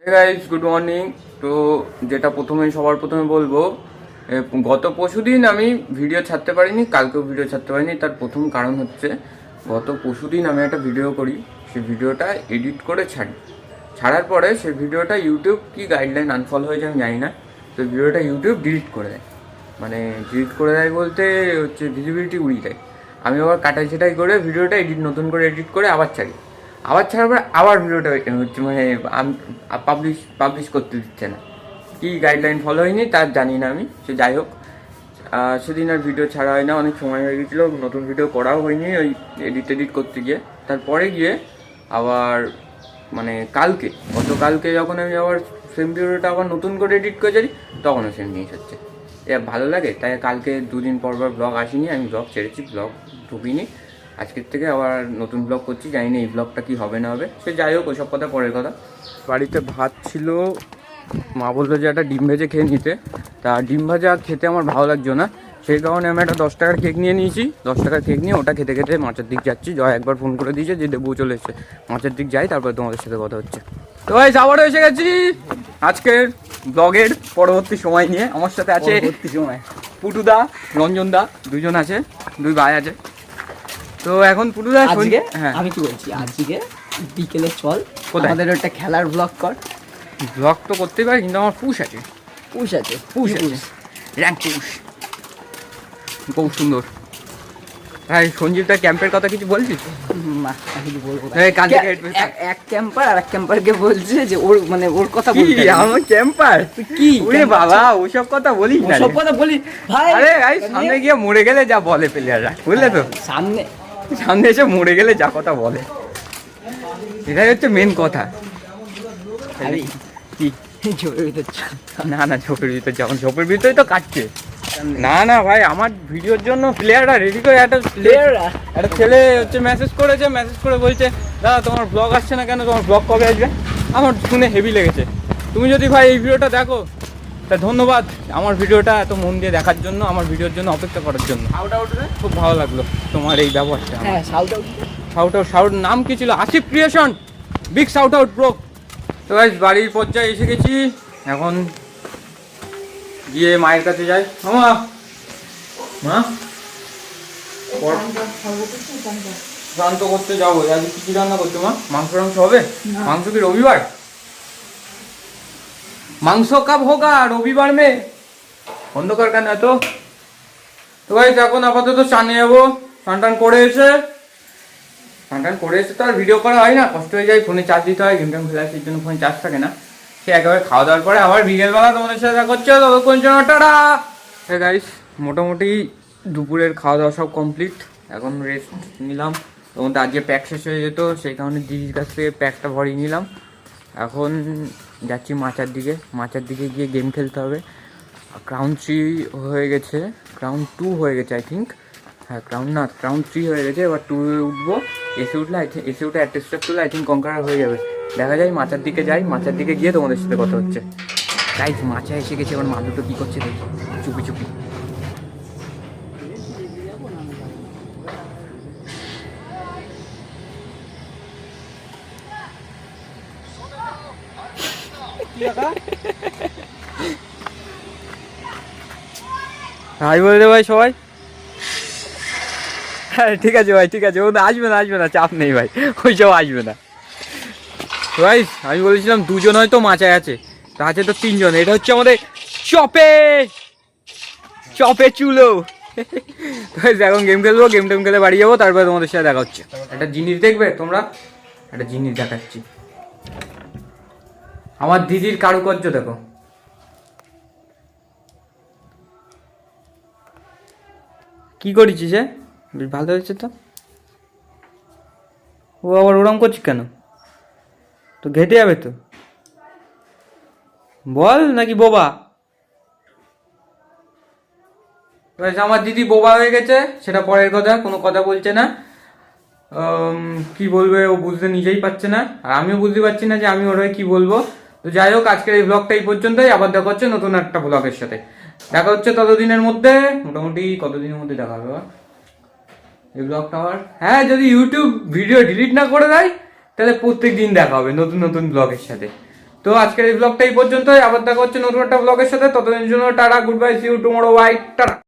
Guys good morning. তো যেটা সবার প্রথমে বলবো, গত পরশুদিন আমি ভিডিও ছাড়তে পারিনি, কালকেও ভিডিও ছাড়তে পারিনি। তার প্রথম কারণ হচ্ছে, গত পরশুদিন আমি একটা ভিডিও করি, সেই ভিডিওটা এডিট করে ছাড়ার পরে সেই ভিডিওটা ইউটিউব কি গাইডলাইন আনফলো হয়েছে আমি জানি না, তো ভিডিওটা ইউটিউব ডিলিট করে দেয়। মানে ডিলিট করে দেয় বলতে হচ্ছে ভিজিবিলিটি উড়িয়ে দেয়। আমি আবার কাটাই ছাটাই করে ভিডিওটা নতুন করে এডিট করে আবার ছাড়ার পরে আবার ভিডিওটা হচ্ছে মানে পাবলিশ করতে দিচ্ছে না। কি গাইডলাইন ফলো হয়নি তার জানি না আমি। সে যাই হোক, সেদিন আর ভিডিও ছাড়া হয় না, অনেক সময় হয়ে গেছিলো, নতুন ভিডিও করাও হয়নি ওই এডিট করতে গিয়ে। তারপরে গিয়ে আবার মানে গতকালকে যখন আমি আবার সেম ভিডিওটা আবার নতুন করে এডিট করে যাই, তখনও সেম জিনিস হচ্ছে। এ ভালো লাগে, তাই কালকে দুদিন পর ব্লগ আসেনি, আমি ব্লগ ছেড়েছি, ব্লগ ঢুকিনি। আজকের থেকে আবার নতুন ব্লগ করছি, জানি না এই ব্লগটা কি হবে না হবে, সে যাই হোক, ওইসব কথা পরের কথা। বাড়িতে ভাত ছিল, মা বললো যে একটা ডিম ভেজে খেয়ে নিতে। তা ডিম ভাজা খেতে আমার ভালো লাগছে না, সেই কারণে আমি একটা 10 টাকার কেক নিয়ে নিয়েছি। 10 টাকার কেক নিয়ে ওটা খেতে খেতে মাছের দিক যাচ্ছি। জয় একবার ফোন করে দিয়েছে যে দেবু চলে এসছে, মাছের দিক যাই, তারপরে তোমাদের সাথে কথা হচ্ছে। তো ভাই আবারও এসে গেছি আজকের ব্লগের পরবর্তী সময় নিয়ে। আমার সাথে আছে পুটুদা, রঞ্জনদা, দুজন আছে, দুই ভাই আছে। তো এখন পুটুদা আজকে আমি কি বলছি, আজকে বিকেলে চল আমাদের একটা খেলার ব্লগ কর। ব্লগ তো করতেই পারি, কিন্তু আমার পুশ আছে র্যাঙ্ক পুশ, খুব সুন্দর। হ্যাঁ, সঞ্জীবটা ক্যাম্পের কথা কিছু বলছিস? এক ক্যাম্পার আর এক ক্যাম্পারকে বলছে যে ওর কথা বলতে, আমার ক্যাম্পার কি বাবা ওসব কথা বলিস না, সব কথা বলি ভাই। আরে ভাই, সামনে গিয়ে মরে গেলে যা বলে প্লেয়াররা, বুঝলে তো? সামনে এসে মরে গেলে যা কথা বলে, এটাই হচ্ছে মেন কথা। কি না ঝোপের ভিতরে যাবেন, ঝোপের ভিতরে তো কাটছে। না ভাই, আমার ভিডিওর জন্য প্লেয়াররা রেডি করে, একটা ছেলে হচ্ছে মেসেজ করে বলছে, দাদা তোমার ব্লগ আসছে না কেন, তোমার ব্লগ কবে আসবে? আমার শুনে হেভি লেগেছে। তুমি যদি ভাই এই ভিডিওটা দেখো, তা ধন্যবাদ আমার ভিডিওটা এত মন দিয়ে দেখার জন্য, আমার ভিডিওর জন্য অপেক্ষা করার জন্য। খুব ভালো লাগলো তোমার এই ব্যবহারটা। শাউট নাম কি ছিল? Asif creation, big shout out bro. তো গাইস, বাড়ির পর্যায়ে এসে গেছি, এখন গিয়ে মায়ের কাছে যাই। মা স্নান তো করতে যাবো, আজকে কি রান্না করছো মা? মাংস হবে? মাংস কি রবিবার? মাংস কব হোগা রবিবার মে? অন্ধকার কেন এত? তো গাইস, এখন আপাতত স্নানে যাবো। স্নান করে এসে তো আর ভিডিও করা হয় না, কষ্ট হয়ে যায়, ফোনে চার্জ দিতে হয়, গেম খেলা, সেই জন্য ফোনে চার্জ থাকে না। সে একেবারে খাওয়া দাওয়ার পরে আবার বিকেলবেলা তোমাদের সাথে দেখা করছে, ততক্ষণ জন্য টাটা। হ্যাঁ গাইস, মোটামুটি দুপুরের খাওয়া দাওয়া সব কমপ্লিট, এখন রেস্ট নিলাম। তোমাদের আজকে প্যাক শেষ হয়ে যেত, সেই কারণে দিদির কাছ থেকে প্যাকটা ভরিয়ে নিলাম। এখন যাচ্ছি মাচার দিকে গিয়ে গেম খেলতে হবে। ক্রাউন 3 হয়ে গেছে, ক্রাউন 2 হয়ে গেছে আই থিঙ্ক। হ্যাঁ, ক্রাউন 3 হয়ে গেছে, এবার 2 উঠবো। এসে উঠে অ্যাটেস্টার তুলে আই থিঙ্ক কনকার হয়ে যাবে। দেখা যায়, মাচার দিকে গিয়ে তোমাদের সাথে কথা হচ্ছে। গাইস, মাচা এসে গেছে, এবার মা দুটো কী করছে দেখি, চুপি। হাই বলে দে ভাই সবাই। হ্যাঁ ঠিক আছে ভাই, ঠিক আছে, ও আসবে না, চাপ নেই ভাই, ওইসব আসবে না ভাই। আমি বলেছিলাম দুজন হয়তো মাচায় আছে, তা আছে তো 3 জন। এটা হচ্ছে আমাদের চপে চুলো। এখন গেম খেলবো, গেম খেলে বাড়ি যাবো, তারপরে তোমাদের সাথে দেখা হচ্ছে। একটা জিনিস দেখবে তোমরা, একটা জিনিস দেখাচ্ছি। আমার দিদির কারুকার্য দেখো, কি করেছিস? বেশ ভালো হয়েছে তো। ও আবার ওরম করছিস কেন? তো ঘেটে যাবে তো, বল নাকি বোবা? আমার দিদি বোবা হয়ে গেছে, সেটা পরের কথা, কোনো কথা বলছে না। কি বলবে ও বুঝতে নিজেই পারছে না, আর আমিও বুঝতে পারছি না যে আমি ওর হয়ে কি বলবো। তো যাই হোক, আজকের এই ব্লগটা এই পর্যন্তই। আবার দেখা হচ্ছে নতুন একটা ব্লগের সাথে। দেখা হচ্ছে ততদিনের মধ্যে, মোটামুটি কতদিনের মধ্যে দেখা হবে এই ব্লগটা আমার। হ্যাঁ, যদি ইউটিউব ভিডিও ডিলিট না করে দেয়, তাহলে প্রত্যেক দিন দেখা হবে নতুন ব্লগের সাথে। তো আজকের এই ব্লগটা এই পর্যন্তই, আবার দেখা হচ্ছে নতুন একটা ব্লগের সাথে। ততদিনের জন্য tata, good bye, see you tomorrow, bye, tata.